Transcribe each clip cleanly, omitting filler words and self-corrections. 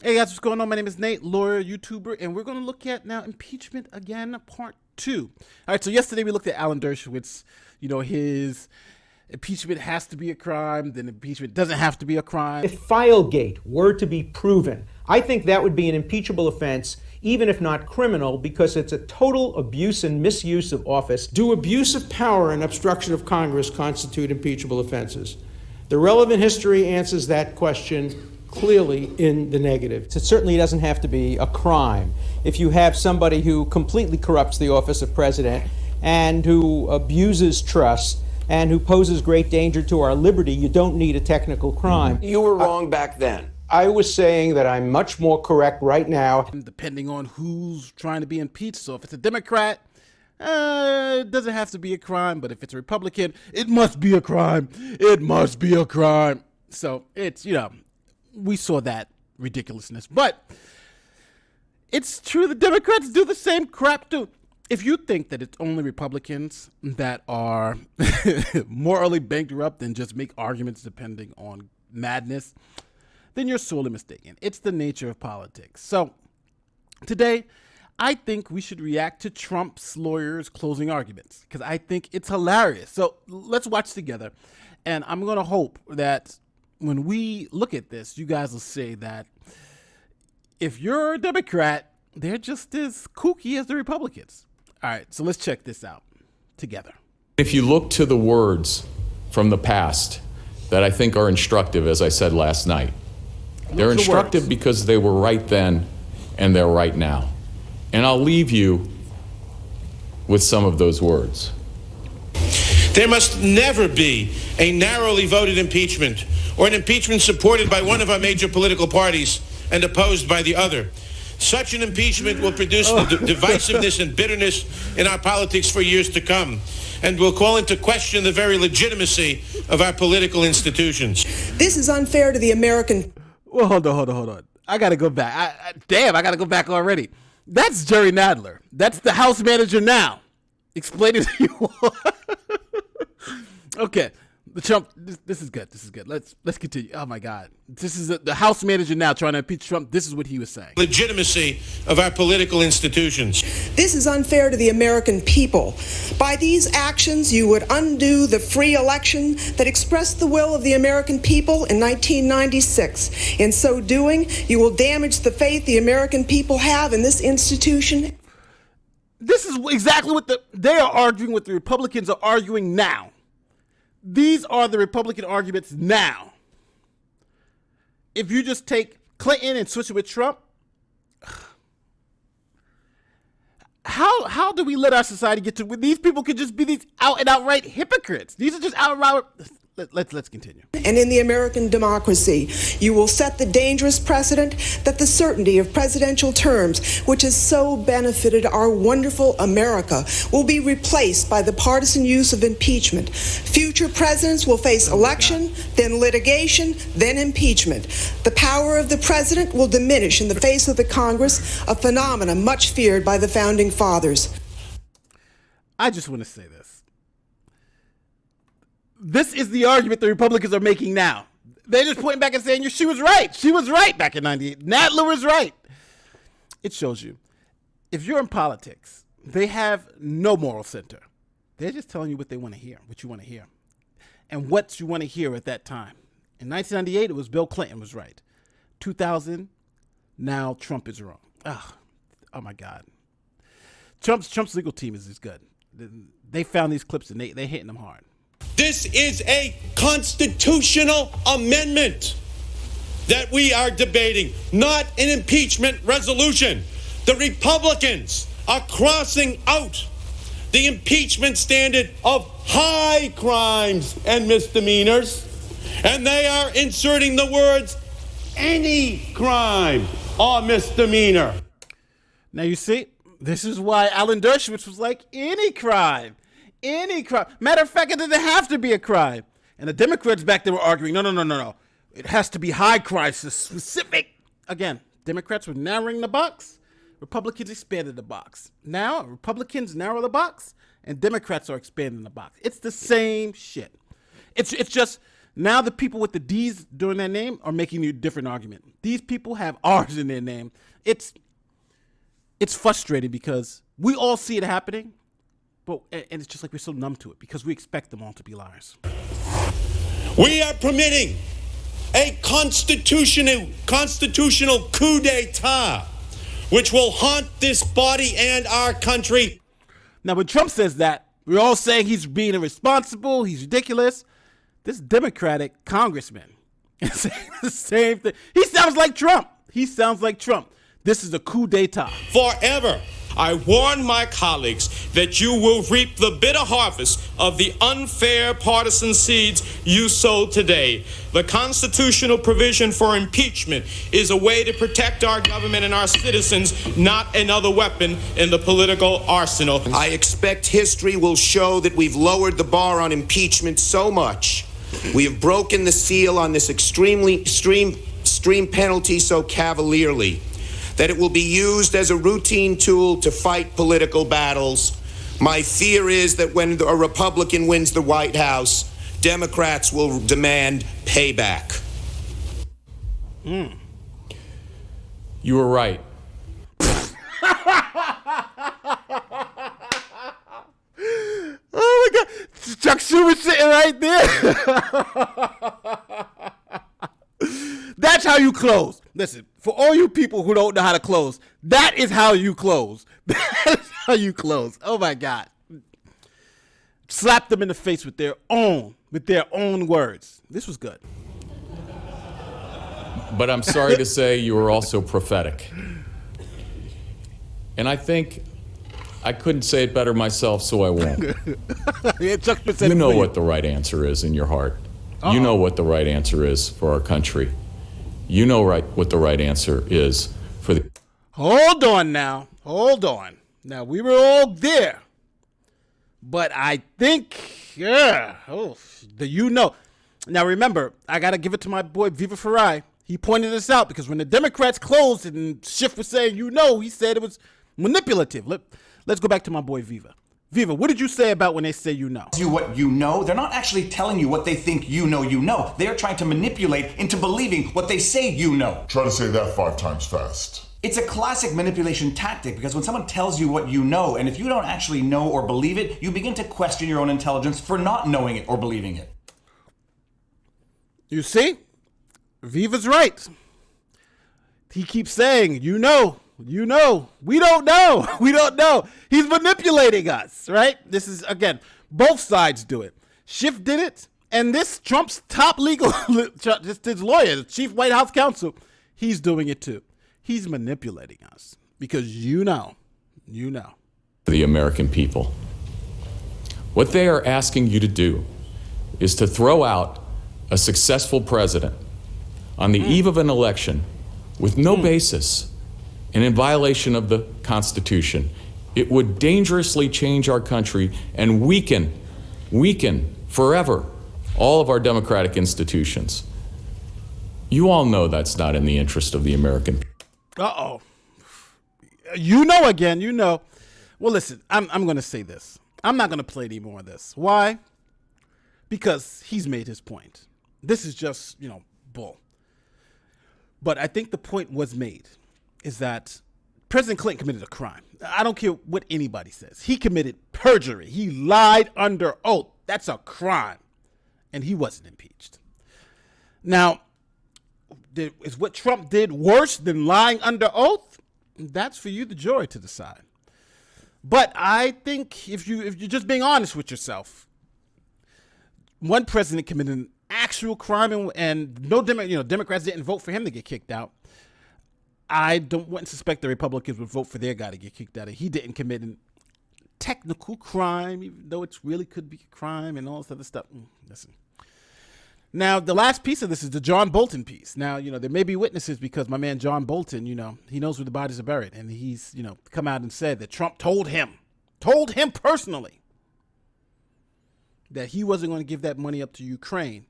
Hey guys, what's going on? My name is Nate, lawyer, YouTuber, and we're going to look at now impeachment again, part 2. All right, so yesterday we looked at Alan Dershowitz. You know, his impeachment has to be a crime, then impeachment doesn't have to be a crime. If Filegate were to be proven, I think that would be an impeachable offense, even if not criminal, because it's a total abuse and misuse of office. Do abuse of power and obstruction of Congress constitute impeachable offenses? The relevant history answers that question clearly in the negative. It certainly doesn't have to be a crime. If you have somebody who completely corrupts the office of president and who abuses trust and who poses great danger to our liberty, you don't need a technical crime. You were wrong back then. I was saying that I'm much more correct right now. Depending on who's trying to be impeached. So if it's a Democrat, it doesn't have to be a crime. But if it's a Republican, it must be a crime. It must be a crime. So it's, you know, we saw that ridiculousness. But it's true the Democrats do the same crap too. If you think that it's only Republicans that are morally bankrupt and just make arguments depending on madness, then you're sorely mistaken. It's the nature of politics. So today, I think we should react to Trump's lawyers' closing arguments because I think it's hilarious. So let's watch together. And I'm going to hope that when we look at this, you guys will say that if you're a Democrat, they're just as kooky as the Republicans. All right, so let's check this out together. If you look to the words from the past that I think are instructive, as I said last night, they're instructive because they were right then and they're right now. And I'll leave you with some of those words. There must never be a narrowly voted impeachment or an impeachment supported by one of our major political parties and opposed by the other. Such an impeachment will produce divisiveness and bitterness in our politics for years to come and will call into question the very legitimacy of our political institutions. This is unfair to the American... Well, hold on. I got to go back. I got to go back already. That's Jerry Nadler. That's the House manager now. Explain it to you all. Okay. The Trump, this is good. Let's continue. Oh my God. This is the House manager now trying to impeach Trump. This is what he was saying. Legitimacy of our political institutions. This is unfair to the American people. By these actions, you would undo the free election that expressed the will of the American people in 1996. In so doing, you will damage the faith the American people have in this institution. This is exactly what they are arguing, what the Republicans are arguing now. These are the Republican arguments now. If you just take Clinton and switch it with Trump, how do we let our society get to where these people could just be these out and outright hypocrites? These are just outright. Let's continue. And in the American democracy, you will set the dangerous precedent that the certainty of presidential terms, which has so benefited our wonderful America, will be replaced by the partisan use of impeachment. Future presidents will face election, then litigation, then impeachment. The power of the president will diminish in the face of the Congress, a phenomenon much feared by the founding fathers. I just want to say this. This is the argument the Republicans are making now. They're just pointing back and saying, she was right. She was right back in 98. Nadler was right. It shows you. If you're in politics, they have no moral center. They're just telling you what they want to hear, what you want to hear. And what you want to hear at that time. In 1998, it was Bill Clinton was right. 2000, now Trump is wrong. Oh my God. Trump's legal team is good. They found these clips and they're hitting them hard. This is a constitutional amendment that we are debating, not an impeachment resolution. The Republicans are crossing out the impeachment standard of high crimes and misdemeanors, and they are inserting the words any crime or misdemeanor. Now you see, this is why Alan Dershowitz was like, any crime. Any crime. Matter of fact, it doesn't have to be a crime. And the Democrats back there were arguing, no. It has to be high crimes, specific. Again, Democrats were narrowing the box. Republicans expanded the box. Now, Republicans narrow the box, and Democrats are expanding the box. It's the same shit. It's just Now the people with the D's during their name are making a different argument. These people have R's in their name. It's frustrating because we all see it happening, and it's just like we're so numb to it because we expect them all to be liars. We are permitting a constitutional coup d'etat, which will haunt this body and our country. Now, when Trump says that, we're all saying he's being irresponsible, he's ridiculous. This Democratic congressman is saying the same thing. He sounds like Trump. This is a coup d'etat. Forever, I warn my colleagues that you will reap the bitter harvest of the unfair partisan seeds you sowed today. The constitutional provision for impeachment is a way to protect our government and our citizens, not another weapon in the political arsenal. I expect history will show that we've lowered the bar on impeachment so much. We have broken the seal on this extreme penalty so cavalierly that it will be used as a routine tool to fight political battles. My fear is that when a Republican wins the White House, Democrats will demand payback. You were right. Oh my God, Chuck Schumer sitting right there. That's how you close. Listen, for all you people who don't know how to close, that is how you close. That's how you close. Oh my God. Slap them in the face with their own words. This was good. But I'm sorry to say you were also prophetic. And I think I couldn't say it better myself, so I won't. Yeah, Chuck said You it know for what the right answer is in your heart. You know what the right answer is for our country. You know what the right answer is for the... Hold on now. Now, we were all there. But I think, Now remember, I got to give it to my boy Viva Farai. He pointed this out because when the Democrats closed and Schiff was saying, he said it was manipulative. Let's go back to my boy Viva. Viva, what did you say about when they say you know? You what you know? They're not actually telling you what they think you know. They're trying to manipulate into believing what they say you know. Try to say that 5 times fast. It's a classic manipulation tactic because when someone tells you what you know, and if you don't actually know or believe it, you begin to question your own intelligence for not knowing it or believing it. You see? Viva's right. He keeps saying, we don't know. He's manipulating us, right? This is, again, both sides do it. Schiff did it, and this Trump's top legal, just his lawyer, the chief White House counsel, he's doing it too. He's manipulating us because you know. The American people. What they are asking you to do is to throw out a successful president on the eve of an election with no basis and in violation of the Constitution. It would dangerously change our country and weaken forever all of our democratic institutions. You all know that's not in the interest of the American people. Uh-oh. You know. Well, listen, I'm going to say this. I'm not going to play any more of this. Why? Because he's made his point. This is just, bull. But I think the point was made is that President Clinton committed a crime. I don't care what anybody says. He committed perjury. He lied under oath. That's a crime. And he wasn't impeached. Now, is what Trump did worse than lying under oath? That's for you, the jury, to decide. But I think if you're just being honest with yourself, one president committed an actual crime and no Democrats didn't vote for him to get kicked out. I wouldn't suspect the Republicans would vote for their guy to get kicked out. He didn't commit a technical crime, even though it really could be a crime and all this other stuff. Listen. Now, the last piece of this is the John Bolton piece. Now, there may be witnesses because my man John Bolton, he knows where the bodies are buried. And he's, come out and said that Trump told him personally that he wasn't going to give that money up to Ukraine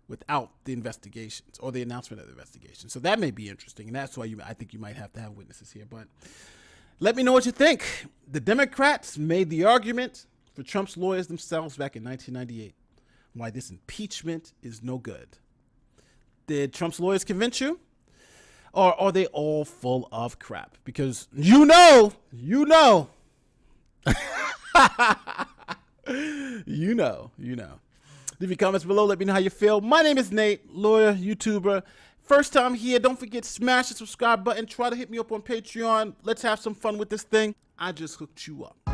without the investigations or the announcement of the investigation. So that may be interesting. And that's why I think you might have to have witnesses here. But let me know what you think. The Democrats made the argument for Trump's lawyers themselves back in 1998. why this impeachment is no good. Did Trump's lawyers convince you? Or are they all full of crap? Because you know. You know. Leave your comments below. Let me know how you feel. My name is Nate, lawyer, YouTuber. First time here, don't forget to smash the subscribe button. Try to hit me up on Patreon. Let's have some fun with this thing. I just hooked you up.